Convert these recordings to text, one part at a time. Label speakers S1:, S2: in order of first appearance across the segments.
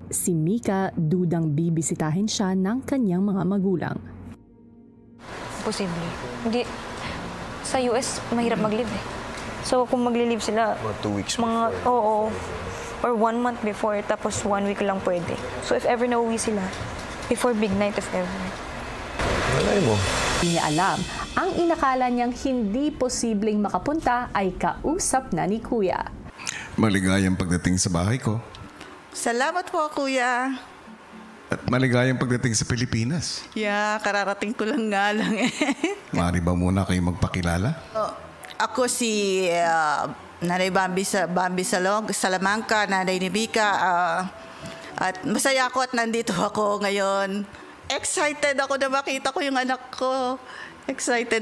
S1: Si Mika dudang bibisitahin siya ng kanyang mga magulang.
S2: Posible. Hindi. Sa US, mahirap mag-live eh. So kung magli-live sila,
S3: Mga 2 weeks
S2: mga,
S3: before.
S2: oo. Or 1 month before, tapos 1 week lang pwede. So if ever nauwi sila, before big night if ever.
S3: Malay mo.
S1: Hindi niya alam, ang inakala niyang hindi posibleng makapunta ay kausap na ni Kuya.
S4: Maligayang pagdating sa bahay ko.
S5: Salamat po, Kuya.
S4: At maligayang pagdating sa Pilipinas.
S5: Yeah, kararating ko lang nga lang eh.
S4: Maaari ba muna kayo magpakilala?
S5: Ako si Nanay Bambi Salong, Salamanca, Nanay ni Mika. At masaya ako at nandito ako ngayon. Excited ako na makita ko yung anak ko. Excited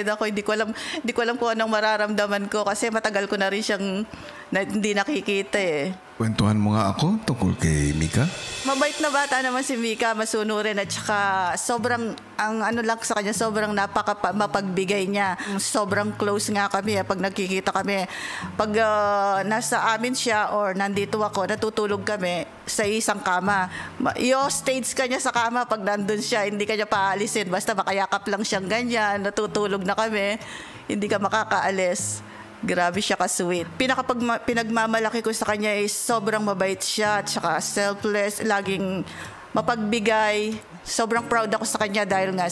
S5: ako. Hindi ko alam kung anong mararamdaman ko kasi matagal ko na rin siyang hindi nakikita eh.
S4: Kwentuhan mo nga ako tungkol kay Mika.
S5: Mabait na bata naman si Mika, masunurin at saka sobrang, ang ano lang sa kanya, sobrang mapagbigay niya. Sobrang close nga kami pag nagkikita kami. Pag nasa amin siya or nandito ako, natutulog kami sa isang kama. I-stage ka niya sa kama pag nandun siya, hindi ka niya paalisin. Basta makayakap lang siyang ganyan, natutulog na kami, hindi ka makakaalis. Grabe siya ka-sweet. Pinagmamalaki ko sa kanya is sobrang mabait siya, tsaka selfless, laging mapagbigay. Sobrang proud ako sa kanya dahil nga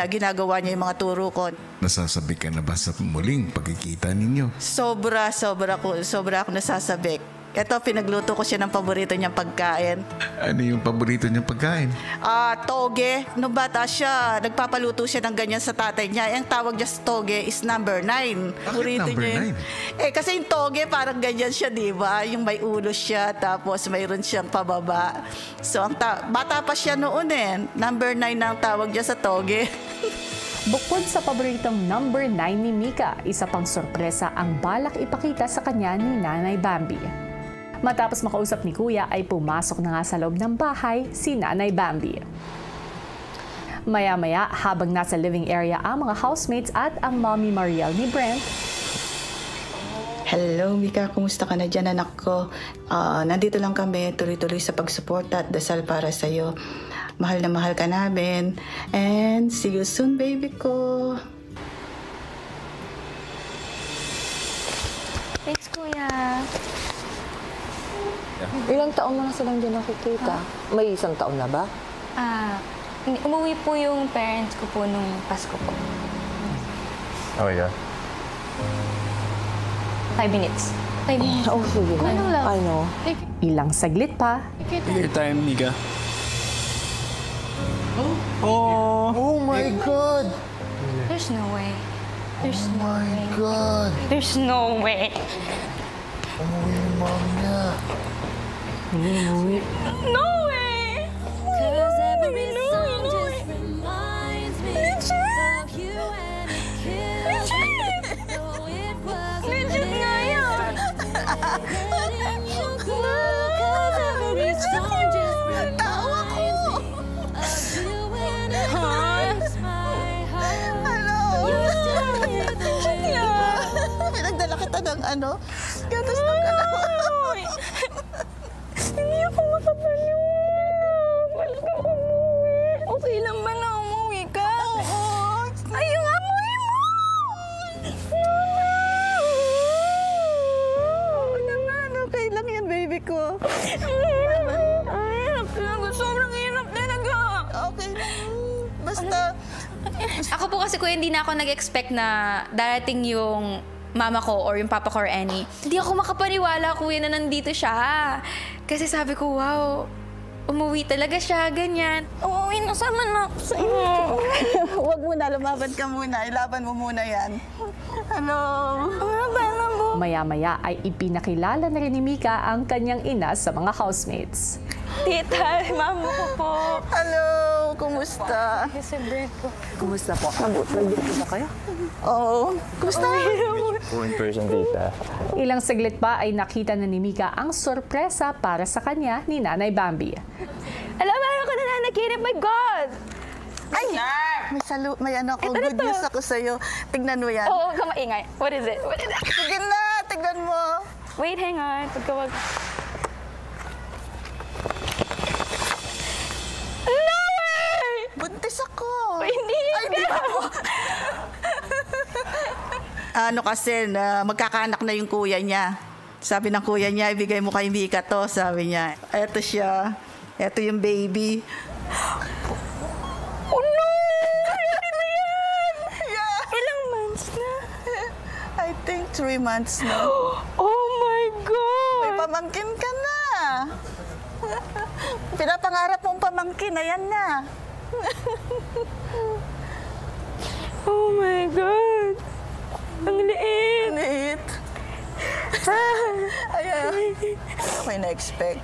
S5: ginagawa niya yung mga turo ko.
S4: Nasasabi ka na ba sa muling pagkikita ninyo?
S5: Sobra ako nasasabik. Ito, pinagluto ko siya ng paborito niyang pagkain.
S4: Ano yung paborito niyang pagkain?
S5: Toge. Nung bata siya, nagpapaluto siya ng ganyan sa tatay niya. Ang tawag niya sa toge is number 9.
S4: Bakit number 9?
S5: Kasi yung toge parang ganyan siya, di ba? Yung may ulo siya, tapos mayroon siyang pababa. So, bata pa siya noon eh. Number 9 na ang tawag niya sa toge.
S1: Bukod sa paboritong number 9 ni Mika, isa pang sorpresa ang balak ipakita sa kanya ni Nanay Bambi. Matapos makausap ni Kuya ay pumasok na nga sa loob ng bahay si Nanay Bambi. Maya-maya habang nasa living area ang mga housemates at ang Mommy Mariel ni Brent.
S5: Hello, Mika. Kumusta ka na dyan, anak ko? Nandito lang kami, tuloy-tuloy sa pagsuporta at dasal para sa'yo. Mahal na mahal ka namin. And see you soon, baby ko.
S2: Thanks, Kuya.
S6: Ilang taon mo na silang din nakikita? May isang taon na ba?
S2: Umuwi po yung parents ko po nung Pasko po.
S3: Oh, yeah.
S2: 5 minutes. 5 minutes.
S6: Oh, sige. I know.
S1: Ilang saglit pa,
S7: Take your time, Mika.
S3: Oh my God!
S2: There's no way. There's no
S3: My
S2: way.
S3: God!
S2: There's no way.
S3: Umuwi yung mom niya.
S2: No way! Legit nga yan!
S5: Tawa ko! Pinagdala kita ng gatas ng
S2: Uy! Hindi ako makapaniwala. Balik na umuwi. Okay lang ba na umuwi ka?
S5: Oo.
S2: Ayun nga, umuwi mo!
S5: Naman, okay lang yan, baby ko.
S2: Hirap talaga. Sobrang hirap talaga.
S5: Okay lang. Basta,
S8: Ako po kasi kuya, hindi na ako nag-expect na darating yung mama ko or yung papa ko or any. Hindi ako makapaniwala kuya na nandito siya. Kasi sabi ko, wow, umuwi talaga siya, ganyan.
S2: Uuwi na sama na ako sa iyo.
S5: huwag muna, lumaban ka muna. Ilaban mo muna yan. Hello?
S1: maya-maya ay ipinakilala na rin ni Mika ang kanyang ina sa mga housemates.
S2: Tita, mama ko po.
S5: Hello, kumusta?
S2: Si Brent po.
S6: Kumusta po? Nandito ba kayo?
S5: Oo. Kumusta?
S3: Po in person, tita.
S1: Ilang saglit pa ay nakita na ni Mika ang sorpresa para sa kanya ni Nanay Bambi.
S2: Alam mo ako na nanaginip, my God!
S5: Ay! May ano ako, good news ako sa'yo. Tignan mo yan.
S2: Oo, ka maingay. What is it? What is it?
S5: Sige na, tignan mo.
S2: Wait, hang on. Pagkawag.
S5: ano kasi, na magkakaanak na yung kuya niya. Sabi ng kuya niya, ibigay mo kay Mika to, sabi niya. Eto siya. Eto yung baby.
S2: Oh no! Ano na yan? Yeah. Ilang months na?
S5: I think 3 months na.
S2: Oh my God!
S5: May pamangkin ka na. Pinapangarap mong pamangkin, ayan na.
S2: Oh my God! Ang liit!
S5: Liit. Ayan. May na-expect.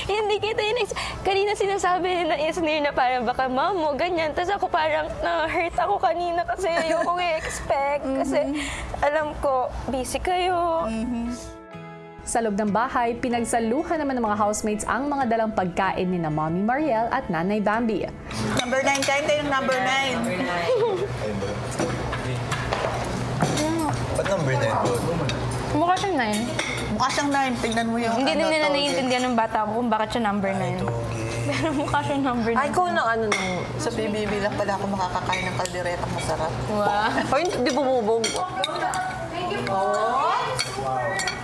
S2: Hindi kita yun. Kanina sinasabi na Isnir na parang baka mamo, ganyan. Tapos ako parang na-hurt ako kanina kasi ayoko i-expect. Kasi alam ko, busy kayo.
S1: Sa loob ng bahay, pinagsaluhan naman ng mga housemates ang mga dalang pagkain ni na Mommy Mariel at Nanay Bambi.
S5: Number 9, kain kayong number 9.
S3: Ba't number 9 po?
S8: Mukha siyang 9.
S5: Mukha siyang 9. Tingnan mo yung
S8: Hindi din nila
S5: toge.
S8: naiintindihan ng bata ko kung bakit siya number 9. Pero mukha siyang number 9.
S6: Ay, ikaw na ano nung...
S5: Sa PBB lang pala ako makakakain ng kalderetang masarap.
S8: Wow.
S6: Ay, di bumubog.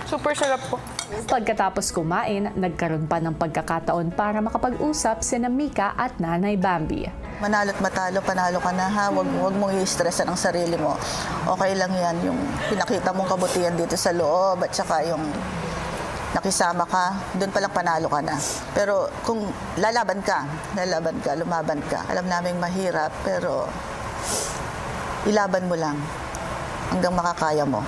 S8: Super sarap po.
S1: Pagkatapos kumain, nagkaroon pa ng pagkakataon para makapag-usap sina Mika at Nanay Bambi.
S5: Manalo't matalo, panalo ka na ha. Huwag mong i-stressan ang sarili mo. Okay lang yan, yung pinakita mong kabutihan dito sa loob at saka yung nakisama ka, doon palang panalo ka na. Pero kung lalaban ka, lumaban ka. Alam naming mahirap, pero ilaban mo lang hanggang makakaya mo.